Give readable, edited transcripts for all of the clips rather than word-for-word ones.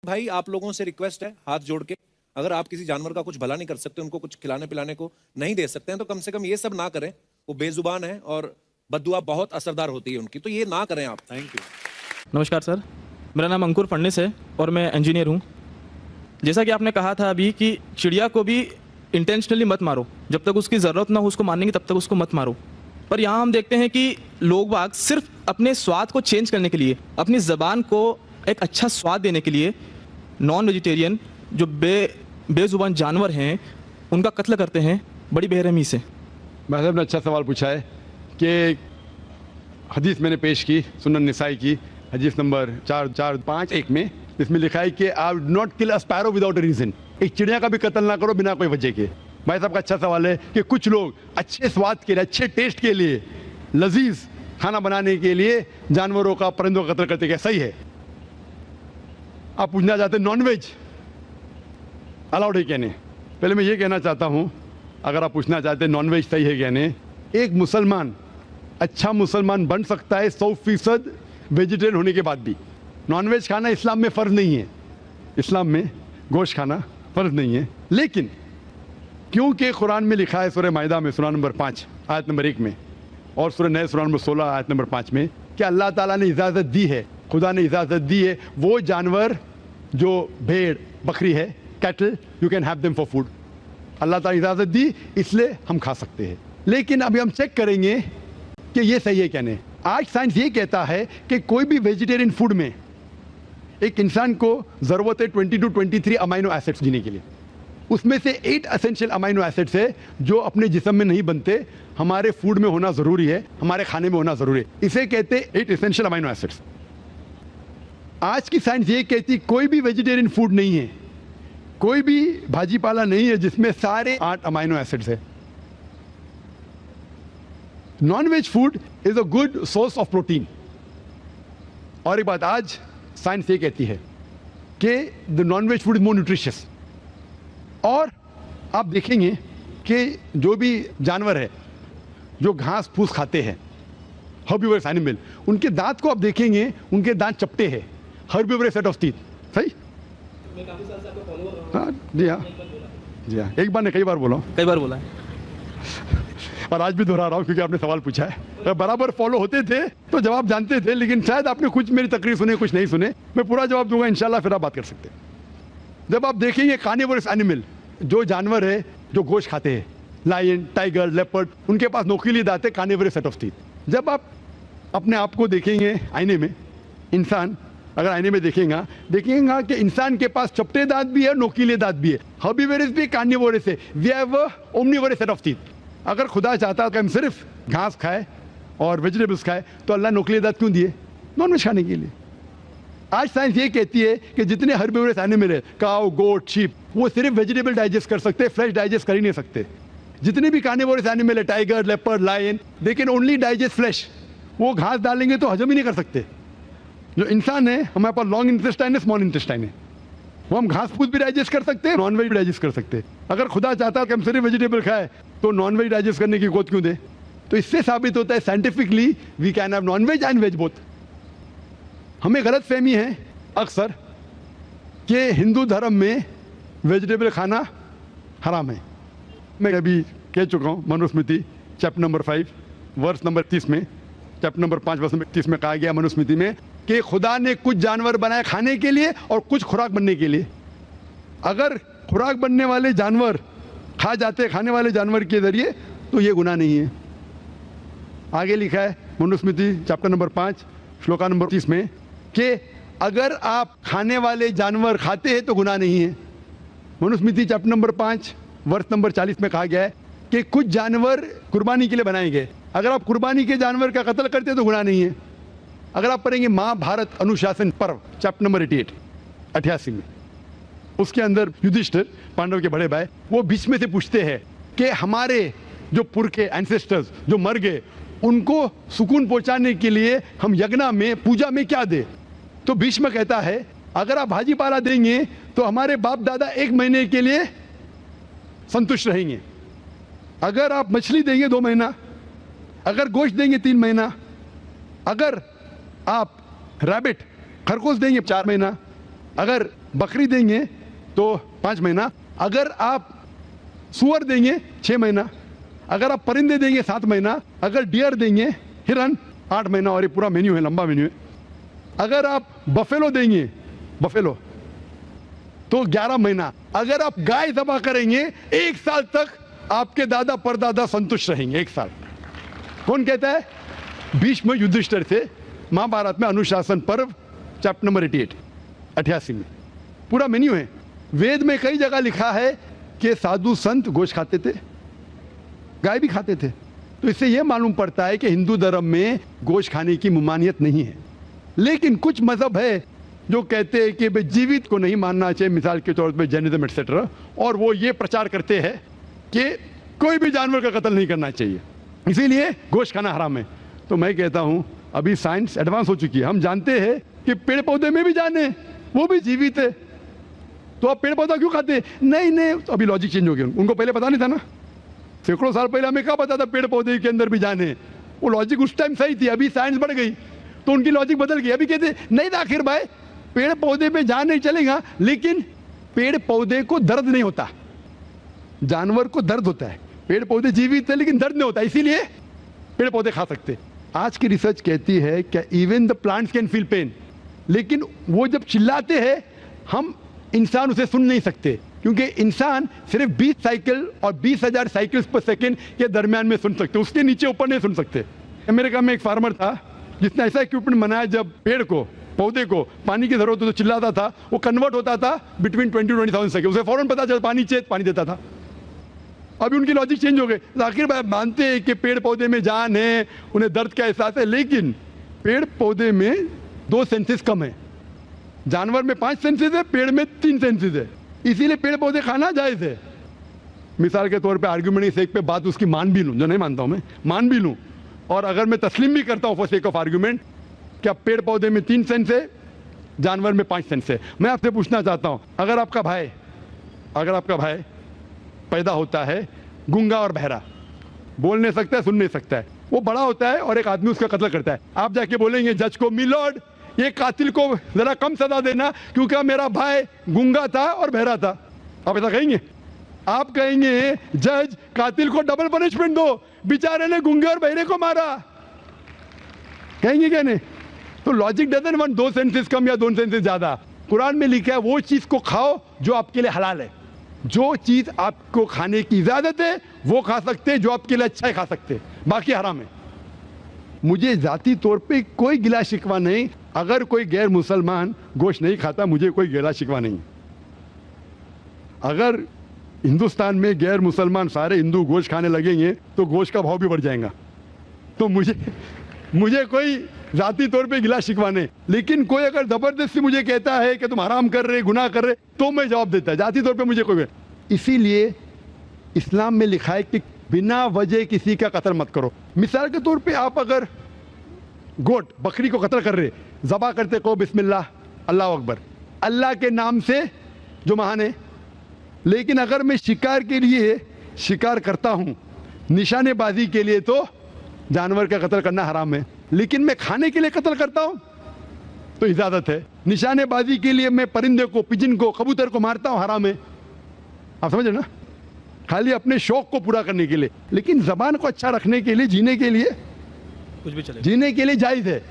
भाई आप लोगों से रिक्वेस्ट है हाथ जोड़ के, अगर आप किसी जानवर का कुछ भला नहीं कर सकते, उनको कुछ खिलाने पिलाने को नहीं दे सकते हैं, तो कम से कम ये सब ना करें। वो बेजुबान है और बद्दुआ बहुत असरदार होती है उनकी, तो ये ना करें आप। Thank you. नमस्कार सर, मेरा नाम अंकुर फडणिस है और मैं इंजीनियर हूँ। जैसा कि आपने कहा था अभी कि चिड़िया को भी इंटेंशनली मत मारो, जब तक उसकी ज़रूरत ना हो उसको मारने की तब तक उसको मत मारो। पर यहाँ हम देखते हैं कि लोग बाग सिर्फ अपने स्वाद को चेंज करने के लिए, अपनी ज़बान को एक अच्छा स्वाद देने के लिए नॉन वेजिटेरियन जो बेजुबान जानवर हैं उनका कत्ल करते हैं बड़ी बेरहमी से। भाई साहब ने अच्छा सवाल पूछा है कि हदीस मैंने पेश की सुनन निसाई की हदीस नंबर 4451 में, इसमें लिखा है कि आप not kill a sparrow without a reason. एक चिड़िया का भी कत्ल ना करो बिना कोई वजह के। भाई साहब का अच्छा सवाल है कि कुछ लोग अच्छे स्वाद के लिए, अच्छे टेस्ट के लिए, लजीज खाना बनाने के लिए जानवरों का, परिंदों का कत्ल करते, क्या सही है? आप पूछना चाहते हैं नॉनवेज अलाउड है क्या नहीं? पहले मैं ये कहना चाहता हूँ, अगर आप पूछना चाहते हैं नॉनवेज सही है क्या नहीं, एक मुसलमान अच्छा मुसलमान बन सकता है 100% वेजिटेरियन होने के बाद भी। नॉनवेज खाना इस्लाम में फ़र्ज नहीं है, इस्लाम में गोश्त खाना फ़र्ज नहीं है। लेकिन क्योंकि कुरान में लिखा है सूरह माइदा में सूरह नंबर 5 आयत नंबर 1 में और सूरह नह सूरह नंबर 16 आयत नंबर 5 में कि अल्लाह ताला ने इजाज़त दी है, खुदा ने इजाज़त दी है, वो जानवर जो भेड़ बकरी है, cattle, you can have them for food. Allah ताला इजाज़त दी इसलिए हम खा सकते हैं। लेकिन अभी हम चेक करेंगे कि ये सही है क्या नहीं। आज साइंस ये कहता है कि कोई भी वेजिटेरियन फूड में एक इंसान को ज़रूरत है 20 to 23 अमाइनो एसिड्स जीने के लिए। उसमें से 8 एसेंशियल अमाइनो एसिड्स है जो अपने जिस्म में नहीं बनते, हमारे फूड में होना ज़रूरी है, हमारे खाने में होना ज़रूरी है। इसे कहते हैं 8 एसेंशियल अमाइनो एसिड्स। आज की साइंस ये कहती कोई भी वेजिटेरियन फूड नहीं है, कोई भी भाजी पाला नहीं है जिसमें सारे 8 अमाइनो एसिड्स है। Non veg food is a good source of protein. और एक बात आज साइंस ये कहती है कि the non veg food is more nutritious. और आप देखेंगे कि जो भी जानवर है जो घास फूस खाते हैं, हर्बिवोरस एनिमल, उनके दांत को आप देखेंगे, उनके दांत चपटे हैं, हर्बिवोरस सेट ऑफ टीथ। सही? मैं काफी साल से आपका फॉलोअर हूं। हाँ जी, हाँ जी, हाँ, एक बार नहीं कई बार बोला हूं। कई बार बोला है और आज भी दोहरा रहा हूँ क्योंकि आपने सवाल पूछा है। अगर बराबर फॉलो होते थे तो जवाब जानते थे, लेकिन शायद आपने कुछ मेरी तकरीर सुने, कुछ नहीं सुने। मैं पूरा जवाब दूंगा इंशाल्लाह, फिर आप बात कर सकते हैं। जब आप देखेंगे कार्निवोरस एनिमल, जो जानवर है जो गोश्त खाते हैं, लायन, टाइगर, लेपर्ड, उनके पास नोकीली दांत है, कार्निवोरस सेट ऑफ टीथ। जब आप अपने आप को देखेंगे आईने में, इंसान अगर आईने में देखेगा कि इंसान के पास चपटे दांत भी है, नोकीले दांत भी है। हर्बिवोरस भी कार्निवोरस है, we have omnivorous set of teeth. अगर खुदा चाहता कि हम सिर्फ घास खाए और वेजिटेबल्स खाए तो अल्लाह नोकीले दांत क्यों दिए? नॉनवेज खाने के लिए। आज साइंस ये कहती है कि जितने हर्बिवोरस एनिमल है, काऊ, गोट, शीप, वो सिर्फ वेजिटेबल डाइजेस्ट कर सकते हैं, फ्लैश डाइजेस्ट कर ही नहीं सकते। जितने भी कार्निवोरस एनिमल है, tiger, leopard, lion, they can only digest flesh. वो घास डालेंगे तो हजम ही नहीं कर सकते। जो इंसान है, हमारे पास लॉन्ग इंटेस्टाइन है, स्मॉल इंटेस्टाइन है, वो हम घास फूस भी डाइजेस्ट कर सकते हैं, नॉन वेज भी डाइजेस्ट कर सकते हैं। अगर खुदा चाहता कि हम सिर्फ वेजिटेबल खाए तो नॉन वेज डाइजेस्ट करने की गोद क्यों दे? तो इससे साबित होता है scientifically we can have non veg and veg both. हमें गलत फहमी है अक्सर कि हिंदू धर्म में वेजिटेबल खाना हराम है। मैं अभी कह चुका हूँ, Manusmriti chapter number 5 verse number 30 में, चैप्टर नंबर 5 वर्स नंबर 30 में कहा गया मनुस्मृति में कि खुदा ने कुछ जानवर बनाए खाने के लिए और कुछ खुराक बनने के लिए। अगर खुराक बनने वाले जानवर खा जाते खाने वाले जानवर के जरिए तो ये गुनाह नहीं है। आगे लिखा है Manusmriti chapter number 5 shloka number 30 में कि अगर आप खाने वाले जानवर खाते हैं तो गुनाह नहीं है। मनुस्मृति चैप्टर नंबर 5 वर्ष नंबर 40 में कहा गया है कि कुछ जानवर कुर्बानी के लिए बनाए गए। अगर आप कुर्बानी के जानवर का कत्ल करते हैं तो गुनाह नहीं है। अगर आप पढ़ेंगे महाभारत अनुशासन पर्व चैप्टर नंबर 88 में, उसके अंदर युधिष्ठिर, पांडव के बड़े भाई, वो बीच में से पूछते हैं कि हमारे जो पुरखे एंसेस्टर्स जो मर गए उनको सुकून पहुंचाने के लिए हम यज्ञ में, पूजा में क्या दे? तो भीष्म कहता है अगर आप भाजी पाला देंगे तो हमारे बाप दादा 1 महीने के लिए संतुष्ट रहेंगे। अगर आप मछली देंगे 2 महीना, अगर गोश्त देंगे 3 महीना, अगर आप रैबिट खरगोश देंगे 4 महीना, अगर बकरी देंगे तो 5 महीना, अगर आप सुअर देंगे 6 महीना, अगर आप परिंदे देंगे 7 महीना, अगर डियर देंगे हिरन 8 महीना, और ये पूरा मेन्यू है, लंबा मेन्यू है। अगर आप बफेलो देंगे बफेलो तो 11 महीना, अगर आप गाय ज़बह करेंगे 1 साल तक आपके दादा परदादा संतुष्ट रहेंगे। 1 साल। कौन कहता है? भीष्म युधिष्ठिर से महाभारत में अनुशासन पर्व चैप्टर नंबर 88 में पूरा मेन्यू है। वेद में कई जगह लिखा है कि साधु संत गोश्त खाते थे, गाय भी खाते थे। तो इससे यह मालूम पड़ता है कि हिंदू धर्म में गोश्त खाने की ममानियत नहीं है। लेकिन कुछ मजहब है जो कहते हैं कि भाई जीवित को नहीं मानना चाहिए, मिसाल के तौर पर जैनिज्म एक्सेट्रा, और वो ये प्रचार करते हैं कि कोई भी जानवर का कत्ल नहीं करना चाहिए, इसीलिए गोश्त खाना हराम है। तो मैं कहता हूं अभी साइंस एडवांस हो चुकी है, हम जानते हैं कि पेड़ पौधे में भी जान है, वो भी जीवित है, तो आप पेड़ पौधा क्यों खाते? नहीं, तो अभी लॉजिक चेंज हो गया। उनको पहले पता नहीं था ना, सैकड़ों साल पहले हमें क्या पता था पेड़ पौधे के अंदर भी जान है? वो लॉजिक उस टाइम सही थी, अभी साइंस बढ़ गई तो उनकी लॉजिक बदल गई। अभी कहते नहीं था आखिर भाई पेड़ पौधे पे जान नहीं चलेगा, लेकिन पेड़ पौधे को दर्द नहीं होता, जानवर को दर्द होता है। पेड़ पौधे जीवित है लेकिन दर्द नहीं होता, इसीलिए पेड़ पौधे खा सकते। आज की रिसर्च कहती है कि even the plants can feel pain, लेकिन वो जब चिल्लाते हैं हम इंसान उसे सुन नहीं सकते, क्योंकि इंसान सिर्फ 20 साइकिल और 20,000 साइकिल्स पर सेकेंड के दरमियान में सुन सकते, उसके नीचे ऊपर नहीं सुन सकते। अमेरिका में एक फार्मर था जिसने ऐसा इक्विपमेंट बनाया, जब पेड़ को पौधे को पानी की जरूरत हो तो चिल्लाता था, वो कन्वर्ट होता था बिटवीन 20,000 सेकेंड, उसे फौरन पता चला पानी चाहिए, पानी देता था। अभी उनकी लॉजिक चेंज हो गई। आखिर भाई मानते हैं कि पेड़ पौधे में जान है, उन्हें दर्द का एहसास है, लेकिन पेड़ पौधे में 2 सेंसेस कम है, जानवर में 5 सेंसेस है, पेड़ में 3 सेंसेस है, इसीलिए पेड़ पौधे खाना जायज है। मिसाल के तौर पे आर्ग्यूमेंट सेक पे बात उसकी मान भी लूं, जो नहीं मानता हूं मैं, मान भी लूं, और अगर मैं तस्लीम भी करता हूं फॉर सेक ऑफ आर्ग्यूमेंट क्या पेड़ पौधे में 3 सेंस है, जानवर में 5 सेंस है। मैं आपसे पूछना चाहता हूं, अगर आपका भाई पैदा होता है गूंगा और बहरा, बोल नहीं सकता है, सुन नहीं सकता है, वो बड़ा होता है और एक आदमी उसका कत्ल करता है, आप जाके बोलेंगे जज को, मिलॉर्ड ये कातिल को जरा कम सजा देना क्योंकि मेरा भाई गूंगा था और बहरा था, आप ऐसा कहेंगे? आप कहेंगे जज कातिल को डबल पनिशमेंट दो, बेचारे ने गूंगे और बहरे को मारा, कहेंगे क्या नहीं? तो लॉजिक डजंट वांट 2 सेंसेस कम या 2 सेंसेस ज्यादा। कुरान में लिखा है वो चीज को खाओ जो आपके लिए हलाल है, जो चीज आपको खाने की इजाजत है वो खा सकते हैं, जो आपके लिए अच्छा है खा सकते हैं, बाकी हराम है। मुझे जाती तौर पे कोई गिला शिकवा नहीं, अगर कोई गैर मुसलमान गोश्त नहीं खाता मुझे कोई गिला शिकवा नहीं। अगर हिंदुस्तान में गैर मुसलमान सारे हिंदू गोश्त खाने लगेंगे तो गोश्त का भाव भी बढ़ जाएगा, तो मुझे कोई जाती तौर पे गिला शिकवा नहीं। लेकिन कोई अगर जबरदस्ती मुझे कहता है कि तुम हराम कर रहे, गुनाह कर रहे, तो मैं जवाब देता है, जाती तौर पे मुझे कोई। इसीलिए इस्लाम में लिखा है कि बिना वजह किसी का कत्ल मत करो। मिसाल के तौर पे आप अगर गोट बकरी को कत्ल कर रहे, ज़बा करते को बिस्मिल्लाह अल्लाह अकबर, अल्लाह के नाम से जो महान है। लेकिन अगर मैं शिकार के लिए शिकार करता हूँ, निशानेबाजी के लिए, तो जानवर का कत्ल करना हराम है। लेकिन मैं खाने के लिए कत्ल करता हूँ तो इजाज़त है। निशानेबाजी के लिए मैं परिंदे को, पिजन को, कबूतर को मारता हूँ, हराम है। आप समझ रहे ना? खाली अपने शौक को पूरा करने के लिए, लेकिन जबान को अच्छा रखने के लिए, जीने के लिए, कुछ भी चलेगा, जीने के लिए जायज है,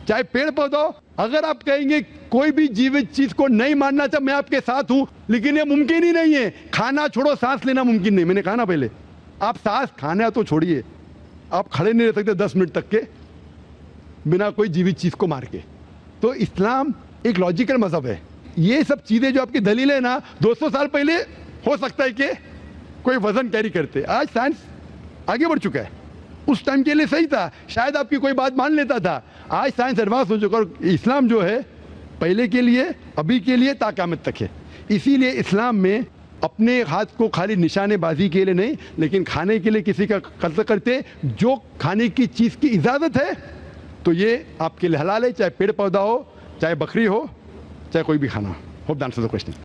चाहे पेड़ पौधा। अगर आप कहेंगे कोई भी जीवित चीज को नहीं मानना चाहे, मैं आपके साथ हूं, लेकिन ये मुमकिन ही नहीं है। खाना छोड़ो, सांस लेना मुमकिन नहीं, मैंने कहा ना पहले। आप सांस खाना तो छोड़िए, आप खड़े नहीं रह सकते 10 मिनट तक के बिना कोई जीवित चीज को मार के। तो इस्लाम एक लॉजिकल मजहब है। ये सब चीजें जो आपकी दलील है ना, 200 साल पहले हो सकता है कि कोई वजन कैरी करते, आज साइंस आगे बढ़ चुका है। उस टाइम के लिए सही था, शायद आपकी कोई बात मान लेता था, आज साइंस एडवांस हो चुका और इस्लाम जो है पहले के लिए, अभी के लिए, ता क़यामत तक है। इसीलिए इस्लाम में अपने हाथ को खाली निशानेबाजी के लिए नहीं, लेकिन खाने के लिए किसी का कत्ल करते, जो खाने की चीज़ की इजाज़त है तो ये आपके लिए हलाल है, चाहे पेड़ पौधा हो, चाहे बकरी हो, चाहे कोई भी खाना हो। Hope the answer the question.